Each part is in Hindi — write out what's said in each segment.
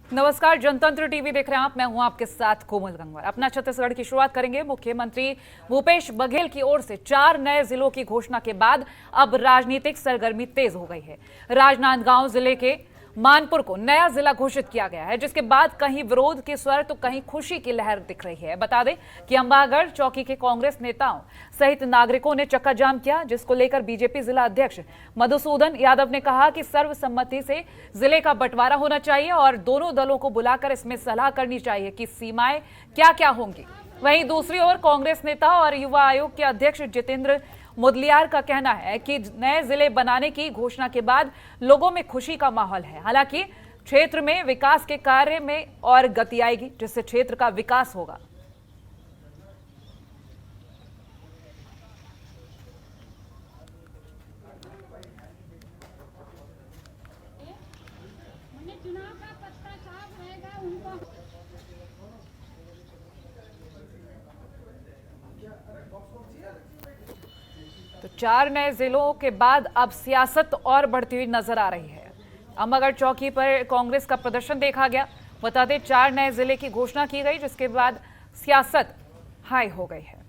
नमस्कार, जनतंत्र टीवी देख रहे हैं आप। मैं हूं आपके साथ कोमल गंगवार। अपना छत्तीसगढ़ की शुरुआत करेंगे। मुख्यमंत्री भूपेश बघेल की ओर से 4 नए जिलों की घोषणा के बाद अब राजनीतिक सरगर्मी तेज हो गई है। राजनांदगांव जिले के मानपुर को नया जिला घोषित किया गया है, जिसके बाद कहीं विरोध के स्वर तो कहीं खुशी की लहर दिख रही है। बता दें कि अंबागढ़ चौकी के कांग्रेस नेताओं सहित नागरिकों ने चक्का जाम किया, जिसको लेकर बीजेपी जिला अध्यक्ष मधुसूदन यादव ने कहा कि सर्वसम्मति से जिले का बंटवारा होना चाहिए और दोनों दलों को बुलाकर इसमें सलाह करनी चाहिए कि सीमाएं क्या क्या होंगी। वहीं दूसरी ओर कांग्रेस नेता और युवा आयोग के अध्यक्ष जितेंद्र मुदलियार का कहना है कि नए जिले बनाने की घोषणा के बाद लोगों में खुशी का माहौल है। हालांकि क्षेत्र में विकास के कार्य में और गति आएगी, जिससे क्षेत्र का विकास होगा। तो 4 नए जिलों के बाद अब सियासत और बढ़ती हुई नजर आ रही है। अंबागढ़ चौकी पर कांग्रेस का प्रदर्शन देखा गया। बता दें 4 नए जिले की घोषणा की गई, जिसके बाद सियासत हाई हो गई है।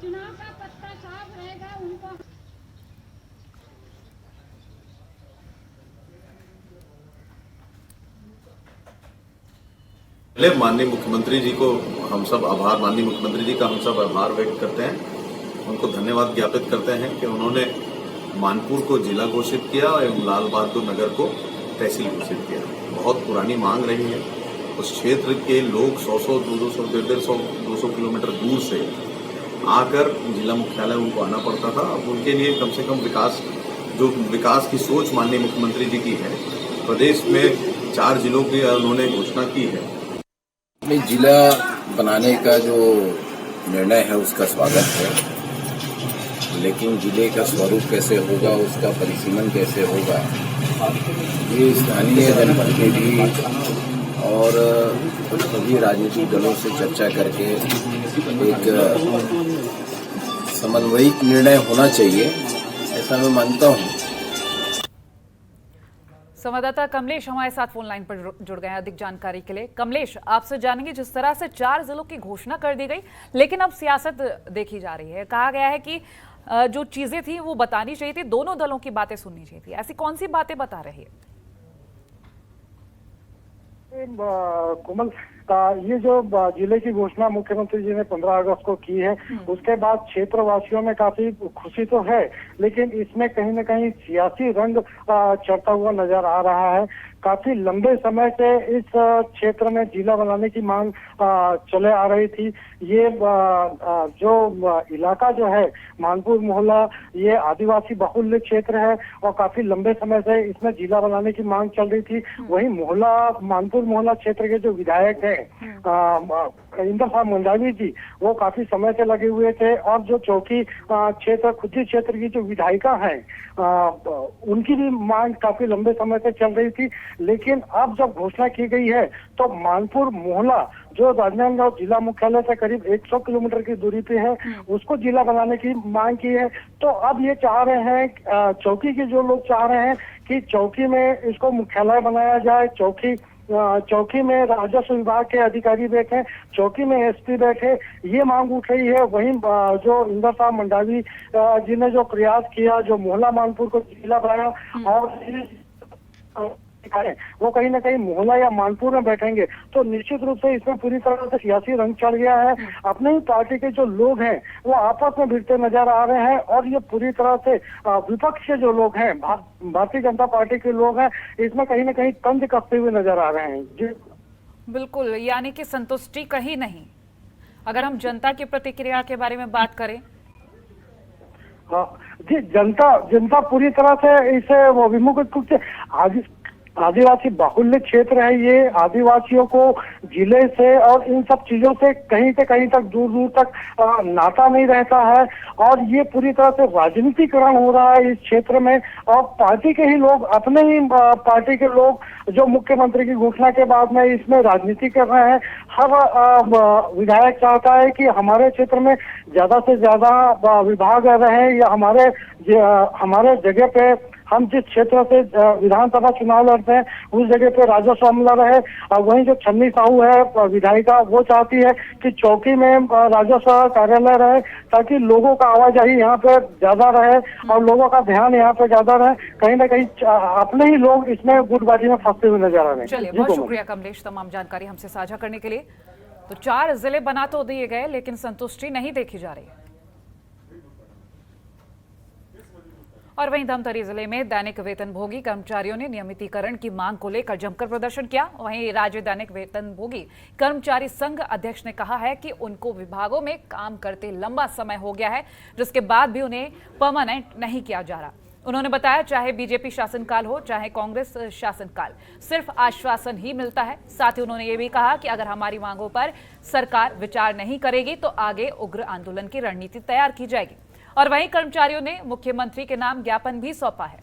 चुनाव का पत्ता साफ रहेगा उनको। पहले माननीय मुख्यमंत्री जी को हम सब माननीय मुख्यमंत्री जी का हम सब आभार व्यक्त करते हैं। उनको धन्यवाद ज्ञापित करते हैं कि उन्होंने मानपुर को जिला घोषित किया एवं लाल बहादुर नगर को तहसील घोषित किया। बहुत पुरानी मांग रही है। उस क्षेत्र के लोग 100-100, 200, 150, 200 किलोमीटर दूर से आकर जिला मुख्यालय उनको आना पड़ता था। अब उनके लिए कम से कम विकास की सोच माननीय मुख्यमंत्री जी की है। प्रदेश में 4 जिलों की उन्होंने घोषणा की है। जिला बनाने का जो निर्णय है उसका स्वागत है, लेकिन जिले का स्वरूप कैसे होगा, उसका परिसीमन कैसे होगा, ये स्थानीय जनप्रतिनिधि और सभी राजनीतिक दलों से चर्चा करके एक समन्वयित निर्णय होना चाहिए, ऐसा मैं मानता हूँ। संवाददाता कमलेश हमारे साथ फोन लाइन पर जुड़ गए हैं अधिक जानकारी के लिए। कमलेश, आपसे जानेंगे, जिस तरह से 4 जिलों की घोषणा कर दी गई, लेकिन अब सियासत देखी जा रही है। कहा गया है कि जो चीजें थी वो बतानी चाहिए थी, दोनों दलों की बातें सुननी चाहिए थी। ऐसी कौन सी बातें बता रही है? कोमल, ये जो जिले की घोषणा मुख्यमंत्री जी ने 15 अगस्त को की है, उसके बाद क्षेत्रवासियों में काफी खुशी तो है, लेकिन इसमें कहीं न कहीं सियासी रंग चढ़ता हुआ नजर आ रहा है। काफी लंबे समय से इस क्षेत्र में जिला बनाने की मांग चले आ रही थी। ये जो इलाका जो है मानपुर मोहल्ला, ये आदिवासी बहुल्य क्षेत्र है और काफी लंबे समय से इसमें जिला बनाने की मांग चल रही थी। वहीं मानपुर मोहल्ला क्षेत्र के जो विधायक है इंदर साहब मंडावी जी, वो काफी समय से लगे हुए थे और जो चौकी क्षेत्र खुदी क्षेत्र की जो विधायिका है उनकी भी मांग काफी लंबे समय से चल रही थी। लेकिन अब जब घोषणा की गई है तो मानपुर मोहल्ला जो राजनांदगांव जिला मुख्यालय से करीब 100 किलोमीटर की दूरी पे है, उसको जिला बनाने की मांग की है। तो अब ये चाह रहे हैं, चौकी के जो लोग चाह रहे हैं कि चौकी में इसको मुख्यालय बनाया जाए। चौकी में राजस्व विभाग के अधिकारी बैठे, चौकी में एसपी बैठे, ये मांग उठ रही है। वहीं जो इंदर साहब मंडावी जी ने जो प्रयास किया, जो मोहल्ला मानपुर को जिला बनाया और वो कहीं ना कहीं मोहल्ला या मानपुर में बैठेंगे, तो निश्चित रूप से इसमें पूरी तरह से सियासी रंग चढ़ गया है। अपने ही पार्टी के जो लोग हैं वो आपस में भिड़ते नजर आ रहे हैं और ये पूरी तरह से विपक्ष के जो लोग हैं, भारतीय जनता पार्टी के लोग हैं, इसमें कहीं ना कहीं तंज कसते हुए नजर आ रहे हैं। जी बिल्कुल, यानी कि संतुष्टि कहीं नहीं। अगर हम जनता की प्रतिक्रिया के बारे में बात करें, हाँ जी, जनता पूरी तरह से इसे वो विमुख आदिवासी बाहुल्य क्षेत्र है। ये आदिवासियों को जिले से और इन सब चीजों से कहीं तक दूर दूर तक नाता नहीं रहता है और ये पूरी तरह से राजनीतिकरण हो रहा है इस क्षेत्र में। और पार्टी के ही लोग, अपने ही पार्टी के लोग जो मुख्यमंत्री की घोषणा के बाद में इसमें राजनीति कर रहे हैं। हर विधायक चाहता है कि हमारे क्षेत्र में ज्यादा से ज्यादा विभाग रहे या हमारे जगह पे हम जिस क्षेत्र से विधानसभा चुनाव लड़ते हैं उस जगह पे राजस्व अमला रहे। और वहीं जो छन्नी साहू है विधायिका, वो चाहती है कि चौकी में राजस्व कार्यालय रहे, ताकि लोगों का आवाजाही यहाँ पे ज्यादा रहे और लोगों का ध्यान यहाँ पे ज्यादा रहे। कहीं ना कहीं अपने ही लोग इसमें गुटबाजी में फंसते हुए नजर आ रहे हैं। चलिए, बहुत शुक्रिया कमलेश तमाम जानकारी हमसे साझा करने के लिए। तो 4 जिले बना तो दिए गए, लेकिन संतुष्टि नहीं देखी जा रही है। और वहीं धमतरी जिले में दैनिक वेतनभोगी कर्मचारियों ने नियमितीकरण की मांग को लेकर जमकर प्रदर्शन किया। वहीं राज्य दैनिक वेतनभोगी कर्मचारी संघ अध्यक्ष ने कहा है कि उनको विभागों में काम करते लंबा समय हो गया है, जिसके बाद भी उन्हें परमानेंट नहीं किया जा रहा। उन्होंने बताया, चाहे बीजेपी शासनकाल हो चाहे कांग्रेस शासनकाल, सिर्फ आश्वासन ही मिलता है। साथ ही उन्होंने ये भी कहा कि अगर हमारी मांगों पर सरकार विचार नहीं करेगी तो आगे उग्र आंदोलन की रणनीति तैयार की जाएगी। और वहीं कर्मचारियों ने मुख्यमंत्री के नाम ज्ञापन भी सौंपा है।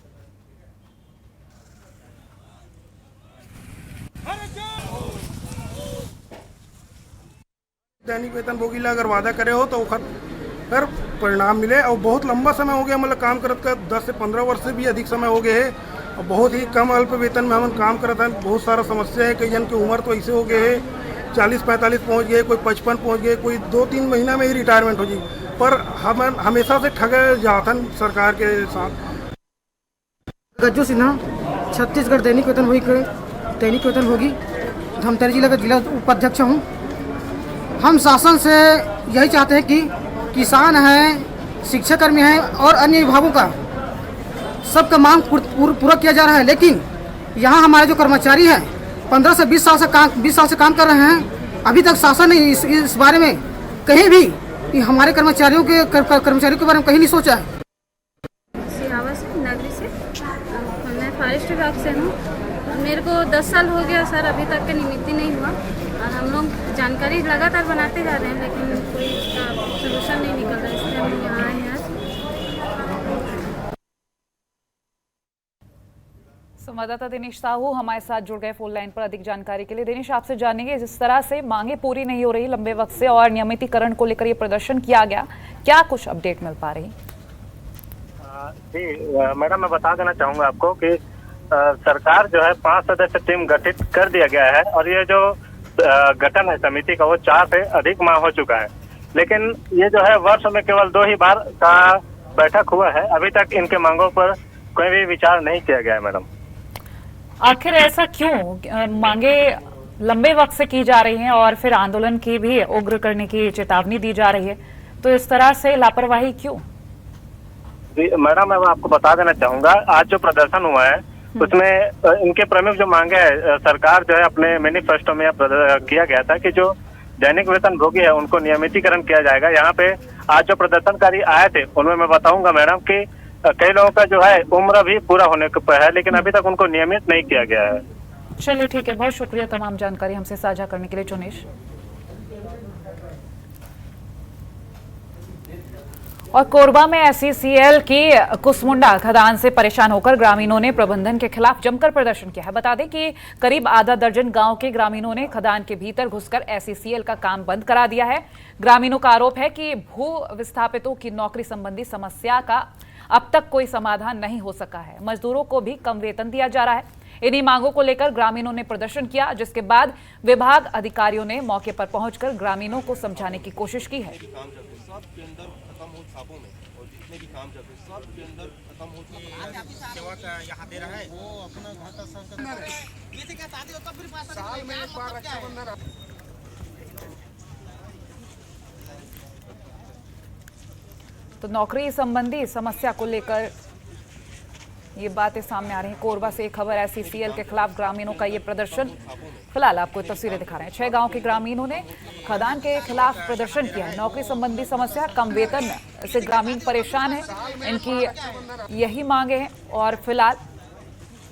दैनिक वेतनभोगी ला अगर वादा करे हो तो फिर परिणाम मिले। और बहुत लंबा समय हो गया, मतलब काम करत का 10 से 15 वर्ष से भी अधिक समय हो गए है और बहुत ही कम अल्प वेतन में हम काम करते हैं। बहुत सारा समस्या है, कई जन की उम्र तो ऐसे हो गए है 40-45 पहुंच गए, कोई 55 पहुंच गए, कोई 2-3 महीना में ही रिटायरमेंट हो जी। पर हम हमेशा से ठगे जातन सरकार के साथ। गज्जू सिन्हा, छत्तीसगढ़ दैनिक वेतनभोगी धमतरी जिला का जिला उपाध्यक्ष हूँ। हम शासन से यही चाहते हैं कि किसान हैं, शिक्षाकर्मी हैं और अन्य विभागों का सबका मांग पूरा किया जा रहा है, लेकिन यहाँ हमारे जो कर्मचारी हैं 15 से 20 साल से काम कर रहे हैं। अभी तक शासन ने इस बारे में कहीं भी हमारे कर्मचारियों के बारे में कहीं नहीं सोचा है। नगरी से मैं फॉरेस्ट विभाग से हूँ। मेरे को 10 साल हो गया सर, अभी तक के निमित्ति नहीं हुआ और हम लोग जानकारी लगातार बनाते जा रहे हैं, लेकिन कोई इसका सोल्यूशन नहीं निकल रहा है, इसलिए हम यहाँ आए हैं आज। संवाददाता दिनेश साहू हमारे साथ जुड़ गए फोन लाइन पर अधिक जानकारी के लिए। दिनेश, आपसे जानेंगे, जिस तरह से मांगे पूरी नहीं हो रही लंबे वक्त से और नियमितीकरण को लेकर ये प्रदर्शन किया गया, क्या कुछ अपडेट मिल पा रही? जी मैडम, मैं बता देना चाहूंगा आपको कि सरकार जो है 5 सदस्य टीम गठित कर दिया गया है और ये जो गठन है समिति का वो 4 से अधिक माह हो चुका है, लेकिन ये जो है वर्ष में केवल 2 ही बार का बैठक हुआ है। अभी तक इनके मांगों पर कोई भी विचार नहीं किया गया है। मैडम, आखिर ऐसा क्यों? मांगे लंबे वक्त से की जा रही हैं और फिर आंदोलन की भी उग्र करने की चेतावनी दी जा रही है, तो इस तरह से लापरवाही क्यों? जी मैडम, मैं आपको बता देना चाहूंगा, आज जो प्रदर्शन हुआ है उसमें इनके प्रमुख जो मांगे है, सरकार जो है अपने मैनिफेस्टो में किया गया था कि जो दैनिक वेतनभोगी है उनको नियमितीकरण किया जाएगा। यहाँ पे आज जो प्रदर्शनकारी आए थे उनमें मैं बताऊंगा मैडम कि कई लोगों का जो है उम्र भी पूरा होने पर है, लेकिन अभी तक उनको नियमित नहीं किया गया है। चलिए ठीक है, बहुत शुक्रिया तमाम जानकारी हमसे साझा करने के लिए चुनेश। और कोरबा में SECL की कुसमुंडा खदान से परेशान होकर ग्रामीणों ने प्रबंधन के खिलाफ जमकर प्रदर्शन किया है। बता दें कि करीब आधा दर्जन गांव के ग्रामीणों ने खदान के भीतर घुसकर SECL का काम बंद करा दिया है। ग्रामीणों का आरोप है कि भू विस्थापितों की नौकरी संबंधी समस्या का अब तक कोई समाधान नहीं हो सका है। मजदूरों को भी कम वेतन दिया जा रहा है। इन्हीं मांगों को लेकर ग्रामीणों ने प्रदर्शन किया, जिसके बाद विभाग अधिकारियों ने मौके पर पहुंचकर ग्रामीणों को समझाने की कोशिश की है। तो नौकरी संबंधी समस्या को लेकर ये बातें सामने आ रही हैं। कोरबा से एक खबर, SECL के खिलाफ ग्रामीणों का ये प्रदर्शन। फिलहाल आपको तस्वीरें दिखा रहे हैं। 6 गांव के ग्रामीणों ने खदान के खिलाफ प्रदर्शन किया है। नौकरी संबंधी समस्या, कम वेतन से ग्रामीण परेशान है, इनकी यही मांगे हैं और फिलहाल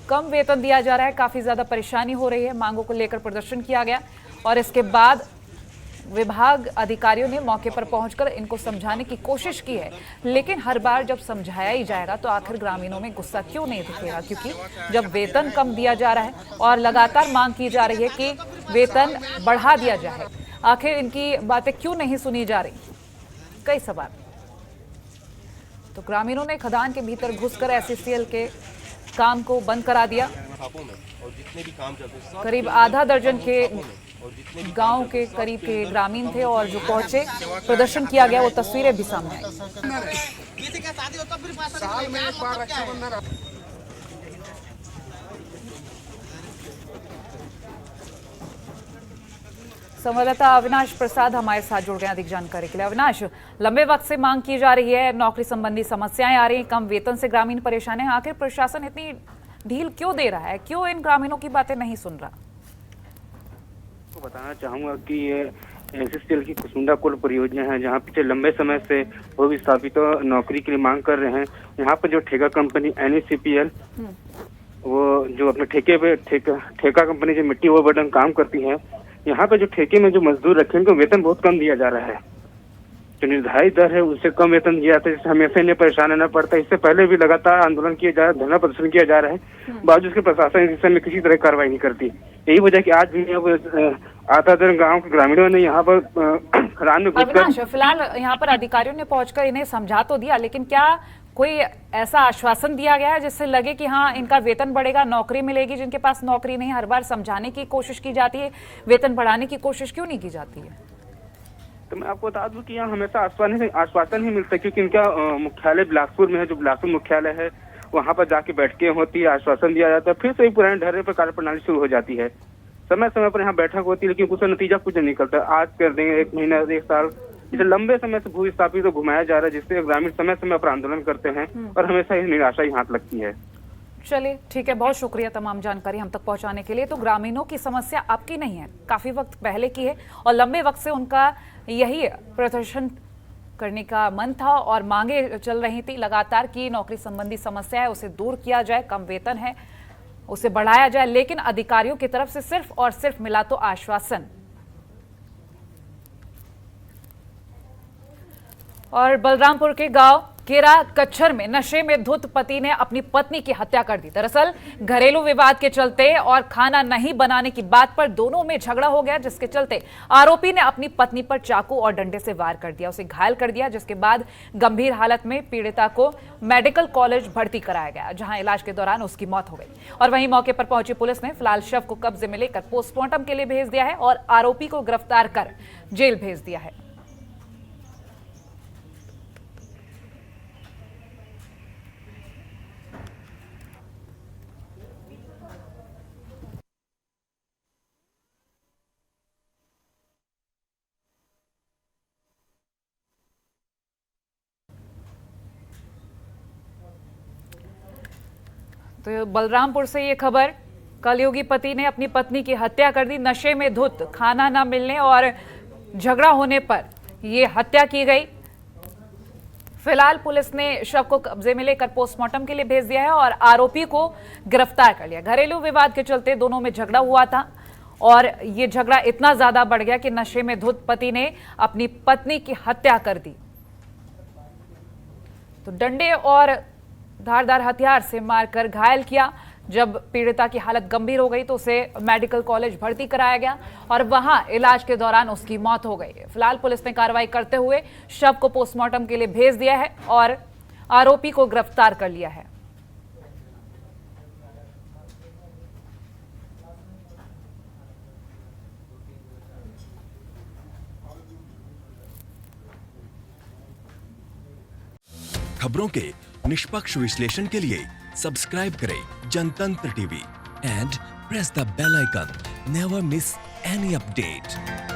कम वेतन दिया जा रहा है, काफी ज्यादा परेशानी हो रही है। मांगों को लेकर प्रदर्शन किया गया और इसके बाद विभाग अधिकारियों ने मौके पर पहुंचकर इनको समझाने की कोशिश की है, लेकिन हर बार जब समझाया ही जाएगा तो आखिर ग्रामीणों में गुस्सा क्यों नहीं दिखेगा? क्योंकि जब वेतन कम दिया जा रहा है और लगातार मांग की जा रही है कि वेतन बढ़ा दिया जाए, आखिर इनकी बातें क्यों नहीं सुनी जा रही? कई सवाल। तो ग्रामीणों ने खदान के भीतर घुसकर SECL के काम को बंद करा दिया। करीब आधा दर्जन के गांव के करीब के ग्रामीण थे और जो पहुंचे, प्रदर्शन किया गया, वो तस्वीरें भी सामने आई। संवाददाता अविनाश प्रसाद हमारे साथ जुड़ गए अधिक जानकारी के लिए। अविनाश, लंबे वक्त से मांग की जा रही है, नौकरी संबंधी समस्याएं आ रही हैं, कम वेतन से ग्रामीण परेशान हैं, आखिर प्रशासन इतनी ढील क्यों दे रहा है, क्यों इन ग्रामीणों की बातें नहीं सुन रहा? तो बताना चाहूंगा कि ये एनसीसीएल की कुसुंडा कोल परियोजना है, जहां पिछले लंबे समय से वो विस्थापित नौकरी के लिए मांग कर रहे हैं। यहाँ पर जो ठेका कंपनी NECPL, वो जो अपने ठेके पे ठेका कंपनी जो मिट्टी ओवरबर्डन काम करती है, यहाँ पे जो ठेके में जो मजदूर रखे हैं उनको वेतन बहुत कम दिया जा रहा है। जो निर्धारित दर है उससे कम वेतन दिया जाता है, जिससे हमेशा इन्हें परेशान रहना पड़ता है। इससे पहले भी लगातार आंदोलन किया जा रहा है, धरना प्रदर्शन किया जा रहा है, बावजूद उसके प्रशासन इस विषय में किसी तरह कार्रवाई नहीं करती। यही वजह कि आज भी आधा दर्जन गाँव के ग्रामीणों ने यहाँ पर खदान में घुसकर, फिलहाल यहाँ पर अधिकारियों ने पहुंचकर इन्हें समझा तो दिया, लेकिन क्या कोई ऐसा आश्वासन दिया गया है जिससे लगे कि हाँ इनका वेतन बढ़ेगा, नौकरी मिलेगी? जिनके पास नौकरी नहीं, हर बार समझाने की कोशिश की जाती है, वेतन बढ़ाने की कोशिश क्यों नहीं की जाती है? तो मैं आपको बता दूं कि यहाँ हमेशा आश्वासन ही मिलता है, क्योंकि इनका मुख्यालय बिलासपुर में है। जो बिलासपुर मुख्यालय है वहाँ पर जाके बैठकें होती है, आश्वासन दिया जाता है, फिर से पुराने ढर्रे पर कार्य प्रणाली शुरू हो जाती है। समय समय पर यहाँ बैठक होती है, लेकिन उसका नतीजा कुछ नहीं निकलता। आज कर देंगे, 1 महीना 1 साल, इसे लंबे समय से भूविस्थापित को घुमाया जा रहा है, जिससे ग्रामीण समय समय पर आंदोलन करते हैं और हमेशा ही निराशा ही हाथ लगती है। चलिए ठीक है, बहुत शुक्रिया तमाम जानकारी हम तक पहुंचाने के लिए। तो ग्रामीणों की समस्या आपकी नहीं है, काफी वक्त पहले की है और लंबे वक्त से उनका यही प्रदर्शन करने का मन था और मांगे चल रही थी लगातार कि नौकरी संबंधी समस्या है उसे दूर किया जाए, कम वेतन है उसे बढ़ाया जाए, लेकिन अधिकारियों की तरफ से सिर्फ और सिर्फ मिला तो आश्वासन। और बलरामपुर के गांव केरा कच्छर में नशे में धुत पति ने अपनी पत्नी की हत्या कर दी। दरअसल घरेलू विवाद के चलते और खाना नहीं बनाने की बात पर दोनों में झगड़ा हो गया, जिसके चलते आरोपी ने अपनी पत्नी पर चाकू और डंडे से वार कर दिया, उसे घायल कर दिया, जिसके बाद गंभीर हालत में पीड़िता को मेडिकल कॉलेज भर्ती कराया गया, जहां इलाज के दौरान उसकी मौत हो गई। और वहीं मौके पर पहुंची पुलिस ने फिलहाल शव को कब्जे में लेकर पोस्टमार्टम के लिए भेज दिया है और आरोपी को गिरफ्तार कर जेल भेज दिया है। तो बलरामपुर से ये खबर, कलयुगी पति ने अपनी पत्नी की हत्या कर दी, नशे में धुत, खाना ना मिलने और झगड़ा होने पर ये हत्या की गई। फिलहाल पुलिस ने शव को कब्जे में लेकर पोस्टमार्टम के लिए भेज दिया है और आरोपी को गिरफ्तार कर लिया। घरेलू विवाद के चलते दोनों में झगड़ा हुआ था और ये झगड़ा इतना ज्यादा बढ़ गया कि नशे में धुत पति ने अपनी पत्नी की हत्या कर दी। तो डंडे और धारदार हथियार से मारकर घायल किया। जब पीड़िता की हालत गंभीर हो गई तो उसे मेडिकल कॉलेज भर्ती कराया गया और वहां इलाज के दौरान उसकी मौत हो गई। फिलहाल पुलिस ने कार्रवाई करते हुए शव को पोस्टमार्टम के लिए भेज दिया है और आरोपी को गिरफ्तार कर लिया है। खबरों के निष्पक्ष विश्लेषण के लिए सब्सक्राइब करें Janatantra TV and press the bell icon. Never miss any update.